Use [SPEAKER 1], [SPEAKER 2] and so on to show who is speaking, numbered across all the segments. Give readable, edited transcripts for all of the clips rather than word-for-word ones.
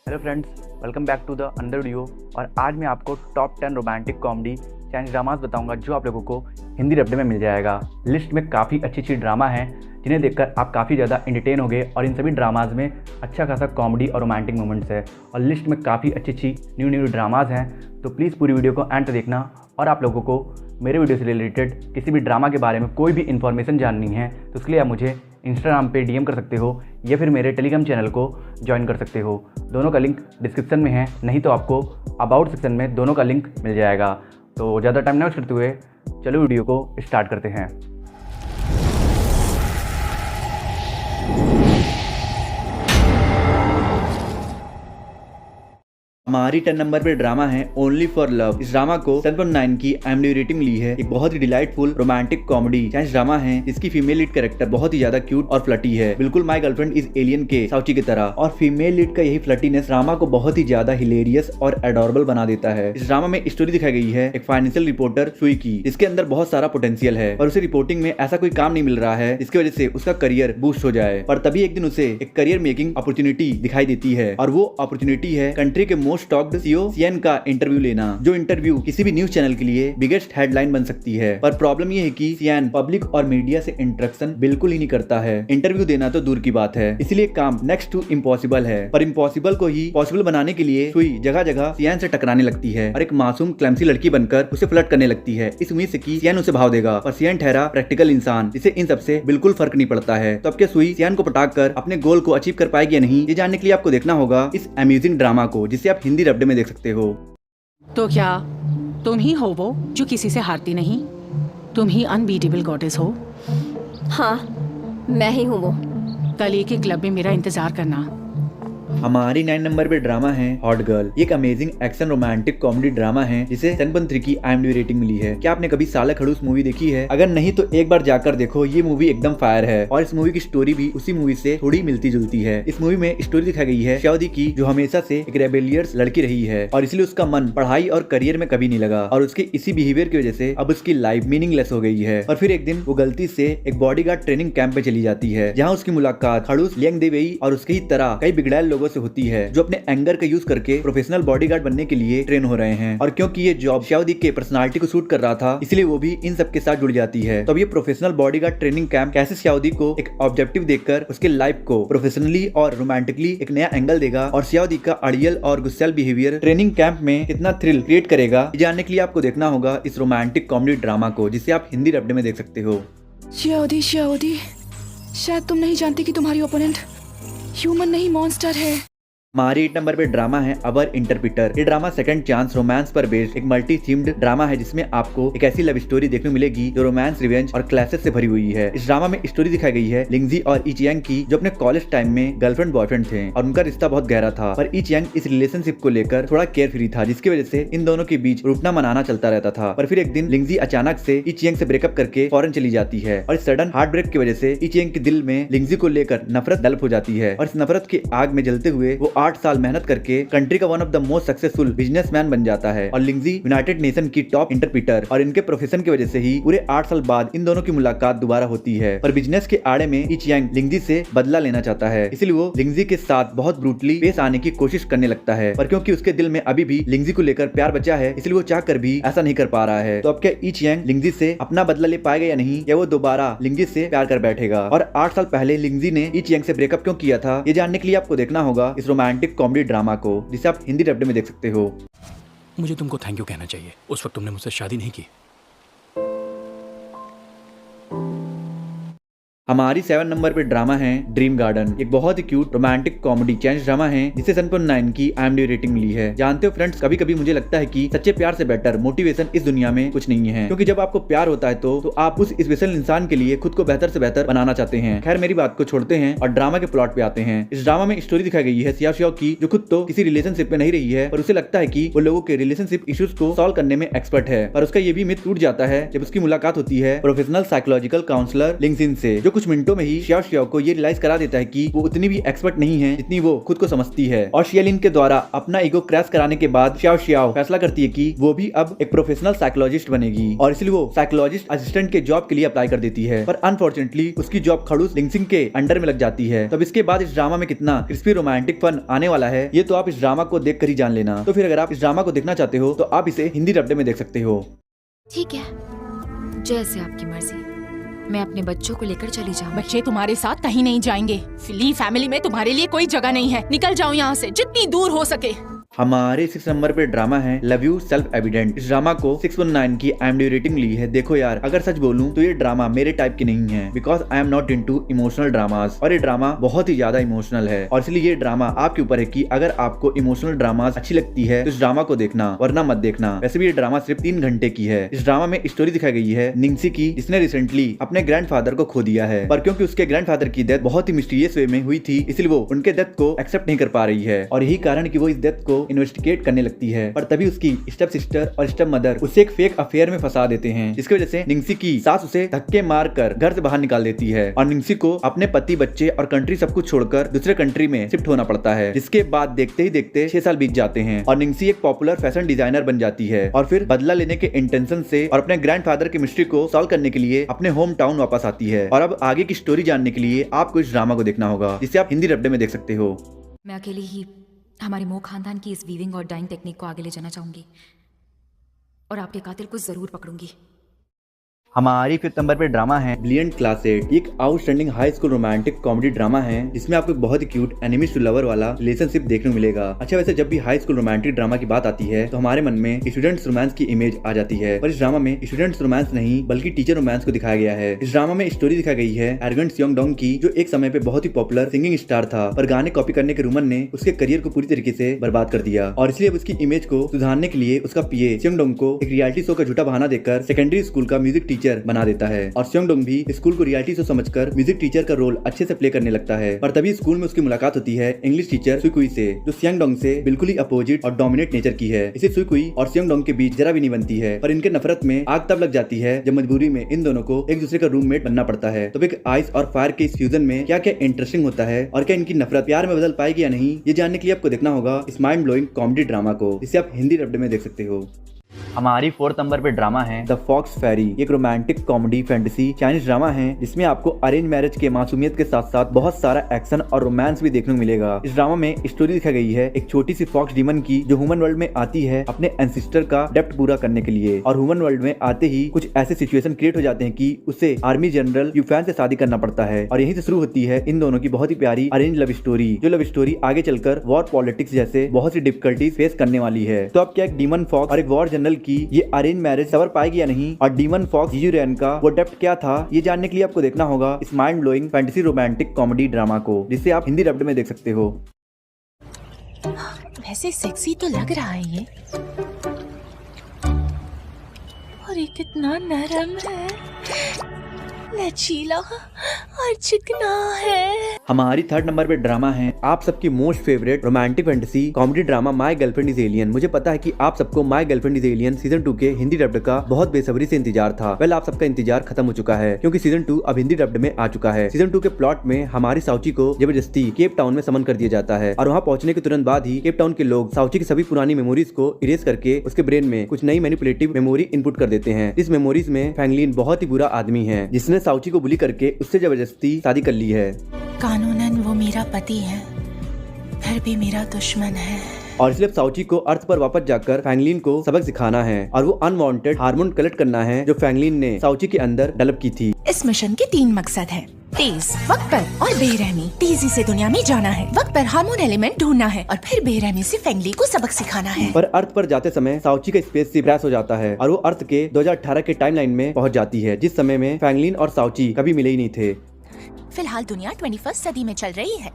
[SPEAKER 1] Hello friends, welcome back to the under video. और आज मैं आपको top 10 romantic comedy Chinese dramas बताऊंगा जो आप लोगों को हिंदी डब्ड में मिल जाएगा। लिस्ट में काफ़ी अच्छी अच्छी ड्रामा हैं जिन्हें देखकर आप काफ़ी ज़्यादा एंटरटेन होगे और इन सभी ड्रामाज में अच्छा खासा कॉमेडी और रोमांटिक मोमेंट्स है और लिस्ट में काफ़ी अच्छी अच्छी न्यू ड्रामाज हैं। तो प्लीज़ पूरी वीडियो को एंड तक देखना। और आप लोगों को मेरे वीडियो से रिलेटेड किसी भी ड्रामा के बारे में कोई भी इन्फॉर्मेशन जाननी है तो उसके लिए आप मुझे इंस्टाग्राम पे डीएम कर सकते हो या फिर मेरे टेलीग्राम चैनल को ज्वाइन कर सकते हो। दोनों का लिंक डिस्क्रिप्शन में है, नहीं तो आपको अबाउट सेक्शन में दोनों का लिंक मिल जाएगा। तो ज़्यादा टाइम ना वेस्ट करते हुए चलो वीडियो को स्टार्ट करते हैं।
[SPEAKER 2] हमारी 10 नंबर पे ड्रामा है ओनली फॉर लव। इस ड्रामा को 7.9 की IMDb रेटिंग मिली है। एक बहुत ही delightful romantic comedy Chinese drama है। इसकी फीमेल लीड कैरेक्टर बहुत ही ज्यादा क्यूट और फ्लटी है, बिल्कुल माय गर्लफ्रेंड इज एलियन के साउची की तरह। और फीमेल लीड का यही फ्लटीनेस ड्रामा को बहुत ही ज्यादा हिलेरियस और एडोरेबल बना देता है। इस ड्रामा में स्टोरी दिखाई गई है एक फाइनेंशियल रिपोर्टर सुई की, जिसके अंदर बहुत सारा पोटेंशियल है और उसे रिपोर्टिंग में ऐसा कोई काम नहीं मिल रहा है जिसकी वजह से उसका करियर बूस्ट हो जाए। पर तभी एक दिन उसे एक करियर मेकिंग अपॉर्चुनिटी दिखाई देती है और वो अपॉर्चुनिटी है कंट्री के मोस्ट टॉक्ड सीईओ सियान का इंटरव्यू लेना, जो इंटरव्यू किसी भी न्यूज चैनल के लिए बिगेस्ट हेडलाइन बन सकती है। पर प्रॉब्लम ये है कि सियान पब्लिक और मीडिया से इंटरेक्शन बिल्कुल ही नहीं करता है। इंटरव्यू देना तो दूर की बात है, इसलिए काम नेक्स्ट टू इम्पॉसिबल है। पर इम्पॉसिबल को ही पॉसिबल बनाने के लिए सुई जगह जगह सियान से टकराने लगती है और एक मासूम क्लैम्सी लड़की बनकर उसे फ्लर्ट करने लगती है, इस उम्मीद से कि सियान उसे भाव देगा। पर सियान ठहरा प्रैक्टिकल इंसान, जिसे इन सबसे बिल्कुल फर्क नहीं पड़ता है। तो अब क्या सुई सियान को पटाक कर अपने गोल को अचीव कर पाएगी या नहीं, ये जानने के लिए आपको देखना होगा इस अम्यूजिंग ड्रामा को, जिसे आप हिंदी डब्ड में देख सकते हो।
[SPEAKER 3] तो क्या तुम ही हो वो जो किसी से हारती नहीं? तुम ही अनबीटेबल गॉडेस हो।
[SPEAKER 4] हाँ, मैं ही हूँ वो।
[SPEAKER 3] कल एक क्लब में मेरा इंतजार करना।
[SPEAKER 2] हमारी 9 नंबर पे ड्रामा है हॉट गर्ल। एक amazing action romantic comedy drama है जिसे 7.3 की IMDb रेटिंग मिली है। क्या आपने कभी साला खड़ूस मूवी देखी है? अगर नहीं तो एक बार जाकर देखो, ये मूवी एकदम फायर है और इस मूवी की स्टोरी भी उसी मूवी से थोड़ी मिलती जुलती है। इस मूवी में स्टोरी दिखाई गई है शाओदी की, जो हमेशा से एक रेबेलियस लड़की रही है और इसलिए उसका मन पढ़ाई और करियर में कभी नहीं लगा और उसके इसी बिहेवियर की वजह से अब उसकी लाइफ मीनिंगलेस हो गई है। और फिर एक दिन वो गलती से एक बॉडीगार्ड ट्रेनिंग कैंप पे चली जाती है, जहाँ उसकी मुलाकात खड़ूस लियांग देवेई और उसके ही तरह कई बिगड़ैल लोगों से होती है जो अपने एंगर का यूज करके प्रोफेशनल बॉडीगार्ड बनने के लिए ट्रेन हो रहे हैं। और क्योंकि ये जॉब शाओदी के पर्सनालिटी को सूट कर रहा था, इसलिए वो भी इन सब के साथ जुड़ जाती है। तो अब ये प्रोफेशनल बॉडीगार्ड ट्रेनिंग कैंप कैसे शाओदी को एक ऑब्जेक्टिव देकर उसके लाइफ को प्रोफेशनली और रोमांटिकली एक नया एंगल देगा और शाओदी का अड़ियल और गुस्सैल बिहेवियर ट्रेनिंग कैंप में कितना थ्रिल क्रिएट करेगा, ये जानने के लिए आपको देखना होगा इस रोमांटिक कॉमेडी ड्रामा को, जिसे आप हिंदी डब्ड में देख सकते हो।
[SPEAKER 5] शाओदी, शायद तुम नहीं जानती कि तुम्हारी ओपोनेंट ह्यूमन नहीं मॉन्स्टर है।
[SPEAKER 2] हमारी 8 नंबर पे ड्रामा है अवर इंटरप्रिटर। ये ड्रामा सेकंड चांस रोमांस पर बेस्ड एक मल्टी थीम्ड ड्रामा है, जिसमें आपको एक ऐसी लव स्टोरी देखने को मिलेगी जो रोमांस, रिवेंज और क्लैशेस से भरी हुई है। इस ड्रामा में स्टोरी दिखाई गई है लिंगजी और ई चियांग की, जो अपने कॉलेज टाइम में गर्लफ्रेंड बॉयफ्रेंड थे और उनका रिश्ता बहुत गहरा था। पर ई चियांग इस रिलेशनशिप को लेकर थोड़ा केयर फ्री था, जिसकी वजह से इन दोनों के बीच रूठना मनाना चलता रहता था। पर फिर एक दिन लिंगजी अचानक से ई चियांग से ब्रेकअप करके फॉरेन चली जाती है और इस सडन हार्ट ब्रेक की वजह से ई चियांग के दिल में लिंगजी को लेकर नफरत डेवलप हो जाती है और इस नफरत की आग में जलते हुए वो 8 साल मेहनत करके कंट्री का one of the most successful businessman बन जाता है। और लिंगजी यूनाइटेड नेशन की टॉप इंटरप्रीटर, और इनके प्रोफेशन की वजह से ही पूरे 8 साल बाद इन दोनों की मुलाकात दोबारा होती है। पर बिजनेस के आड़े में ई चियांग लिंगजी से बदला लेना चाहता है, इसलिए वो लिंगजी के साथ बहुत ब्रूटली पेश आने की कोशिश करने लगता है। पर क्योंकि उसके दिल में अभी भी लिंगजी को लेकर प्यार बचा है, इसलिए वो चाह कर भी ऐसा नहीं कर पा रहा है। तो अब क्या ई चियांग लिंगजी से अपना बदला ले पाएगा या नहीं, या वो दोबारा लिंगजी से प्यार कर बैठेगा? और 8 साल पहले लिंगजी ने ई चियांग से ब्रेकअप क्यों किया था, ये जानने के लिए आपको देखना होगा इस रोमांटिक कॉमेडी ड्रामा को, जिसे आप हिंदी डब्ड में देख सकते हो।
[SPEAKER 6] मुझे तुमको थैंक यू कहना चाहिए, उस वक्त तुमने मुझसे शादी नहीं की।
[SPEAKER 2] हमारी 7 नंबर पे ड्रामा है ड्रीम गार्डन। एक बहुत ही cute romantic comedy Chinese drama है जिसे 7.9 की IMDb रेटिंग मिली है। जानते हो फ्रेंड्स, कभी कभी मुझे लगता है कि सच्चे प्यार से बेटर मोटिवेशन इस दुनिया में कुछ नहीं है, क्योंकि जब आपको प्यार होता है तो आप उस स्पेशल इंसान के लिए खुद को बेहतर से बेहतर बनाना चाहते हैं। खैर, मेरी बात को छोड़ते हैं और ड्रामा के प्लॉट पे आते हैं। इस ड्रामा में स्टोरी दिखाई गई है सिया की, जो खुद तो किसी रिलेशनशिप में नहीं रही है, पर उसे लगता है कि वो लोगों के रिलेशनशिप इश्यूज को सॉल्व करने में एक्सपर्ट है। पर उसका ये भी मिथ टूट जाता है जब उसकी मुलाकात होती है प्रोफेशनल साइकोलॉजिकल काउंसलर लिंगजिन से, जो कुछ मिनटों में ही शियाओ शियाओ को ये रियलाइज करा देता है कि वो उतनी भी एक्सपर्ट नहीं है जितनी वो खुद को समझती है। और शियालिन के द्वारा अपना ईगो क्रैश कराने के बाद शियाओ शियाओ फैसला करती है कि वो भी अब एक प्रोफेशनल साइकोलॉजिस्ट बनेगी और इसलिए वो साइकोलॉजिस्ट असिस्टेंट के जॉब के लिए अप्लाई कर देती है। पर अनफॉर्चुनेटली उसकी जॉब खड़ूस लिंगसिंग के अंडर में लग जाती है। तब इसके बाद इस ड्रामा में कितना क्रिस्पी रोमांटिक फन आने वाला है ये तो आप इस ड्रामा को देख कर ही जान लेना। तो फिर अगर आप इस ड्रामा को देखना चाहते हो तो आप इसे हिंदी डब्ड में देख सकते हो।
[SPEAKER 7] ठीक है, जैसे आपकी मर्जी। मैं अपने बच्चों को लेकर चली जाऊँ।
[SPEAKER 3] बच्चे तुम्हारे साथ कहीं नहीं जाएंगे। फिली फैमिली में तुम्हारे लिए कोई जगह नहीं है। निकल जाओ यहाँ से जितनी दूर हो सके।
[SPEAKER 2] हमारे 6 नंबर पे ड्रामा है लव यू सेल्फ एविडेंट। इस ड्रामा को 619 की IMDb रेटिंग ली है। देखो यार, अगर सच बोलूं तो ये ड्रामा मेरे टाइप की नहीं है, because I am not into emotional dramas. और ये ड्रामा बहुत ही ज्यादा इमोशनल है और इसलिए ये ड्रामा आपके ऊपर है कि अगर आपको इमोशनल ड्रामास अच्छी लगती है तो इस ड्रामा को देखना, वरना मत देखना। वैसे भी ये ड्रामा सिर्फ 3 घंटे की है। इस ड्रामा में स्टोरी दिखाई गई है निंगसी की, जिसने रिसेंटली अपने ग्रैंडफादर को खो दिया है। पर क्योंकि उसके ग्रैंडफादर की डेथ बहुत ही मिस्टीरियस वे में हुई थी, इसलिए वो उनके डेथ को एक्सेप्ट नहीं कर पा रही है और यही कारण कि वो इस डेथ को इन्वेस्टिगेट करने लगती है। पर तभी उसकी स्टेप सिस्टर और स्टेप मदर उसे एक फेक अफेयर में फंसा देते हैं, जिसकी वजह से निंगसी की सास उसे धक्के मार कर घर से बाहर निकाल देती है और निंगसी को अपने पति, बच्चे और कंट्री सब कुछ छोड़कर दूसरे कंट्री में शिफ्ट होना पड़ता है। जिसके बाद देखते ही देखते 6 साल बीत जाते हैं और निंगसी एक पॉपुलर फैशन डिजाइनर बन जाती है और फिर बदला लेने के इंटेंशन से और अपने ग्रैंडफादर की मिस्ट्री को सॉल्व करने के लिए अपने होम टाउन वापस आती है। और अब आगे की स्टोरी जानने के लिए आपको इस ड्रामा को देखना होगा, जिसे आप हिंदी डब्बे में देख सकते हो।
[SPEAKER 7] मैं अकेली ही हमारे मो खानदान की इस वीविंग और डाइंग टेक्निक को आगे ले जाना चाहूंगी और आपके कातिल को जरूर पकड़ूंगी।
[SPEAKER 2] हमारी 5th नंबर पे ड्रामा है ब्रिलियंट क्लास 8। एक outstanding high school romantic comedy drama है जिसमें आपको एक बहुत ही क्यूट एनिमीज टू लवर वाला रिलेशनशिप देखने को मिलेगा। अच्छा, वैसे जब भी हाई स्कूल रोमांटिक ड्रामा की बात आती है तो हमारे मन में स्टूडेंट्स रोमांस की इमेज आ जाती है, पर इस ड्रामा में स्टूडेंट्स रोमांस नहीं बल्कि टीचर रोमांस को दिखाया गया है। इस ड्रामा में स्टोरी दिखाई गई है एरोगेंट सियोंग-डोंग की, जो एक समय पे बहुत ही पॉपुलर सिंगिंग स्टार था, पर गाने कॉपी करने के रूमर ने उसके करियर को पूरी तरीके से बर्बाद कर दिया और इसलिए अब उसकी इमेज को सुधारने के लिए उसका पीए सियोंग-डोंग को एक रियलिटी शो का झूठा बहाना देकर सेकेंडरी स्कूल का म्यूजिक टीचर बना देता है और सियोंग-डोंग भी स्कूल को रियलिटी शो समझकर म्यूजिक टीचर का रोल अच्छे से प्ले करने लगता है। पर तभी स्कूल में उसकी मुलाकात होती है इंग्लिश टीचर सुकुई से, जो सियोंग-डोंग से बिल्कुल ही अपोजिट और डोमिनेट नेचर की है। इसे सुकुई और सियोंग-डोंग के बीच जरा भी नहीं बनती है, पर इनके नफरत में आग तब लग जाती है जब मजबूरी में इन दोनों को एक दूसरे का रूममेट बनना पड़ता है। तो एक आइस और फायर के इस फ्यूजन में क्या क्या इंटरेस्टिंग होता है और क्या इनकी नफरत प्यार में बदल पाएगी या नहीं, ये जानने के लिए आपको देखना होगा इस माइंड ब्लोइंग कॉमेडी ड्रामा को, जिसे आप हिंदी डब्ड में देख सकते हो। हमारी 4th नंबर पे ड्रामा है द फॉक्स फेरी। एक romantic comedy fantasy Chinese drama है जिसमें आपको अरेंज मैरिज के मासूमियत के साथ साथ बहुत सारा एक्शन और रोमांस भी देखने को मिलेगा। इस ड्रामा में स्टोरी दिखाई गई है एक छोटी सी फॉक्स डीमन की, जो ह्यूमन वर्ल्ड में आती है अपने एंसेस्टर का डेप्ट पूरा करने के लिए, और ह्यूमन वर्ल्ड में आते ही कुछ ऐसे सिचुएशन क्रिएट हो जाते हैं कि उसे आर्मी जनरल यूफैन से शादी करना पड़ता है और यहीं से शुरू होती है इन दोनों की बहुत ही प्यारी अरेंज लव स्टोरी, जो लव स्टोरी आगे चलकर वॉर पॉलिटिक्स जैसे बहुत सी डिफिकल्टीज फेस करने वाली है। तो अब क्या एक डीमन फॉक्स और एक वॉर जनरल की ये अरेंज मैरिज सवर पाएगी या नहीं, और डीमन फॉक्स जीजू रेन का वो डेप्थ क्या था, ये जानने के लिए आपको देखना होगा इस mind blowing fantasy romantic comedy drama को, जिसे आप हिंदी डब्ड में देख सकते हो।
[SPEAKER 3] वैसे सेक्सी तो लग रहा है ये, और ये कितना नरम है, लचीला और चिकना है।
[SPEAKER 2] हमारी 3rd नंबर पे ड्रामा है आप सबकी most favourite romantic fantasy comedy drama my girlfriend is alien. मुझे पता है कि आप सबको my girlfriend is alien season 2 के हिंदी डब्ड का बहुत बेसब्री से इंतजार था। वेल, आप सबका इंतजार खत्म हो चुका है क्योंकि सीजन 2 अब हिंदी डब्ड में आ चुका है। सीजन 2 के प्लॉट में हमारी साउची को जबरदस्ती केप टाउन में समन कर दिया जाता है और वहाँ पहुंचने के तुरंत बाद ही केप टाउन के लोग साउची की सभी पुरानी मेमोरीज को इरेज करके उसके ब्रेन में कुछ नई मैनिपुलेटिव मेमोरी इनपुट कर देते हैं। इस मेमोरीज में फैंगलिन बहुत ही बुरा आदमी है जिसने साउची को बुली करके उससे जबरदस्ती शादी कर ली है।
[SPEAKER 3] कानूनन वो मेरा पति है, फिर भी मेरा दुश्मन है।
[SPEAKER 2] और इसलिए साउची को अर्थ पर वापस जाकर फैंगलिन को सबक सिखाना है और वो अनवांटेड हार्मोन कलेक्ट करना है जो फैंगलिन ने साउची के अंदर डेवलप की थी।
[SPEAKER 3] इस मिशन के 3 मकसद है: तेज, वक्त पर और बेरहमी। तेजी से दुनिया में जाना है, वक्त पर हार्मोन एलिमेंट ढूंढना है और फिर बेरहमी से फैंगली को सबक सिखाना है।
[SPEAKER 2] पर अर्थ पर जाते समय साउची का स्पेसशिप क्रैश हो जाता है और वो अर्थ के 2018 के टाइमलाइन में पहुंच जाती है, जिस समय में फैंगलिन और साउची कभी मिले ही नहीं थे।
[SPEAKER 3] फिलहाल दुनिया 21वीं सदी में चल रही है।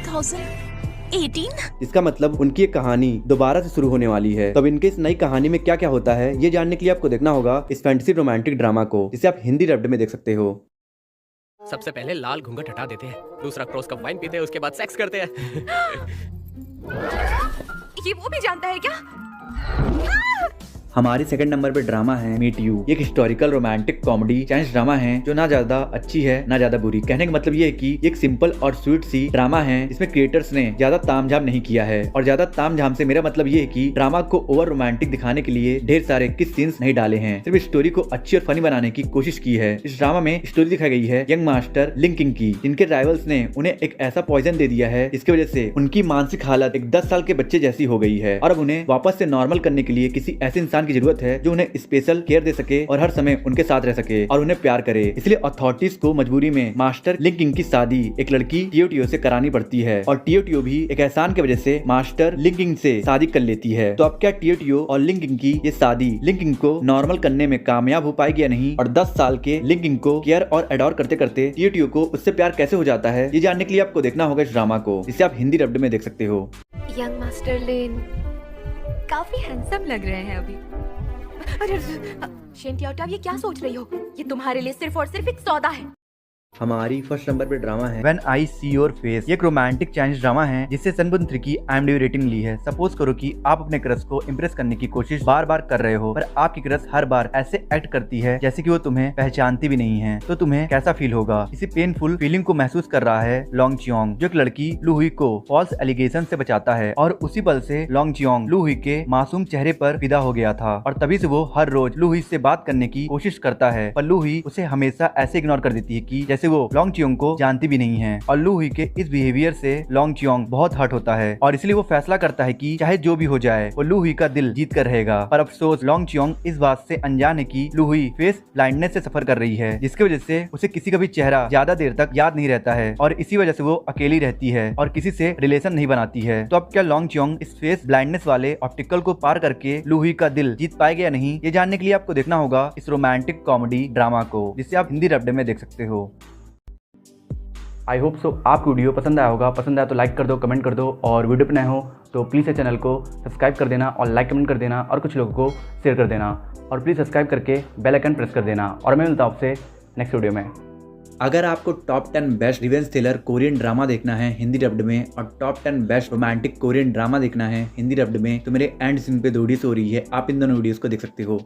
[SPEAKER 3] 2018?
[SPEAKER 2] इसका मतलब उनकी एक कहानी दोबारा से शुरू होने वाली है। तब इनके इस नई कहानी में क्या क्या होता है, ये जानने के लिए आपको देखना होगा इस फैंटेसी रोमांटिक ड्रामा को, जिसे आप हिंदी डब्ड में देख सकते हो।
[SPEAKER 6] सबसे पहले लाल घूंघट हटा देते हैं, दूसरा क्रॉस कप वाइन पीते हैं, उसके बाद सेक्स करते हैं।
[SPEAKER 7] ये वो भी जानता है क्या?
[SPEAKER 2] हमारी सेकंड नंबर पे ड्रामा है मीट यू। एक historical romantic comedy Chinese drama है जो ना ज्यादा अच्छी है ना ज्यादा बुरी। कहने का मतलब ये है कि एक सिंपल और स्वीट सी ड्रामा है जिसमें क्रिएटर्स ने ज्यादा तामझाम नहीं किया है। और ज्यादा तामझाम से मेरा मतलब ये है कि ड्रामा को ओवर रोमांटिक दिखाने के लिए ढेर सारे किस सीन्स नहीं डाले हैं, सिर्फ स्टोरी को अच्छी और फनी बनाने की कोशिश की है। इस ड्रामा में स्टोरी दिखाई गई है यंग मास्टर लिंग किंग की, जिनके राइवल्स ने उन्हें एक ऐसा पॉइजन दे दिया है जिसकी वजह से उनकी मानसिक हालत एक 10 साल के बच्चे जैसी हो गई है और अब उन्हें वापस से नॉर्मल करने के लिए किसी ऐसे इंसान की जरूरत है जो उन्हें स्पेशल केयर दे सके और हर समय उनके साथ रह सके और उन्हें प्यार करे। इसलिए अथॉरिटीज को मजबूरी में मास्टर लिंग किंग की शादी एक लड़की टीओटीओ से करानी पड़ती है और टीओटीओ भी एक एहसान की वजह से मास्टर लिंग किंग से शादी कर लेती है। तो अब क्या टीओटीओ और लिंग किंग की ये शादी लिंग किंग को नॉर्मल करने में कामयाब हो पाएगी या नहीं, और 10 साल के लिंग किंग को केयर और एडोर करते करते टीओटीओ को उससे प्यार कैसे हो जाता है, ये जानने के लिए आपको देखना होगा इस ड्रामा को, जिसे आप हिंदी डब्ड में देख सकते हो।
[SPEAKER 8] यंग मास्टर लिन काफी हैंडसम लग रहे हैं अभी। अरे शेंटियाओ, ये क्या सोच रही हो? ये तुम्हारे लिए सिर्फ और सिर्फ एक सौदा है।
[SPEAKER 2] हमारी फर्स्ट नंबर पे ड्रामा है when I see your face. ये एक रोमांटिक चाइनीज ड्रामा है जिससे 7.3 की IMDb रेटिंग ली है। सपोज करो कि आप अपने क्रश को इम्प्रेस करने की कोशिश बार बार कर रहे हो, पर आपकी क्रश हर बार ऐसे एक्ट करती है जैसे कि वो तुम्हें पहचानती भी नहीं है, तो तुम्हें कैसा फील होगा? इसी पेनफुल फीलिंग को महसूस कर रहा है लोंग चियोंग, जो एक लड़की लू हुई को फॉल्स एलिगेशन से बचाता है। और उसी पल से लोंग चियोंग लू हुई के मासूम चेहरे पर फिदा हो गया था और तभी से वो हर रोज लू हुई से बात करने की कोशिश करता है, पर लू हुई उसे हमेशा ऐसे इग्नोर कर देती है कि जैसे वो लोंग चियोंग को जानती भी नहीं है। और लू हुई के इस बिहेवियर से लोंग चियोंग बहुत हर्ट होता है और इसलिए वो फैसला करता है कि चाहे जो भी हो जाए वो लू हुई का दिल जीत कर रहेगा। पर अफसोस लोंग चियोंग इस बात से अनजान है कि लू हुई फेस ब्लाइंडनेस से सफर कर रही है, जिसकी वजह से उसे किसी का भी चेहरा ज्यादा देर तक याद नहीं रहता है और इसी वजह से वो अकेली रहती है और किसी से रिलेशन नहीं बनाती है। तो अब क्या लोंग चियोंग इस फेस ब्लाइंडनेस वाले ऑप्टिकल को पार करके लू हुई का दिल जीत पाएगा या नहीं, ये जानने के लिए आपको देखना होगा इस रोमांटिक कॉमेडी ड्रामा को, जिसे आप हिंदी डब्ड में देख सकते हो।
[SPEAKER 1] आई होप सो आपको वीडियो पसंद आया होगा। पसंद आया तो लाइक कर दो, कमेंट कर दो, और वीडियो पे नए हो तो प्लीज़ इस चैनल को सब्सक्राइब कर देना और लाइक कमेंट कर देना और कुछ लोगों को शेयर कर देना और प्लीज़ सब्सक्राइब करके बेल आइकन प्रेस कर देना। और मैं मिलता हूँ आपसे नेक्स्ट वीडियो में।
[SPEAKER 2] अगर आपको top 10 best revenge thriller Korean drama देखना है हिंदी डब्ड में और top 10 best romantic Korean drama देखना है हिंदी डब्ड में, तो मेरे एंड सीन पे 2 वीडियोस हो रही है, आप इन दोनों वीडियोस को देख सकते हो।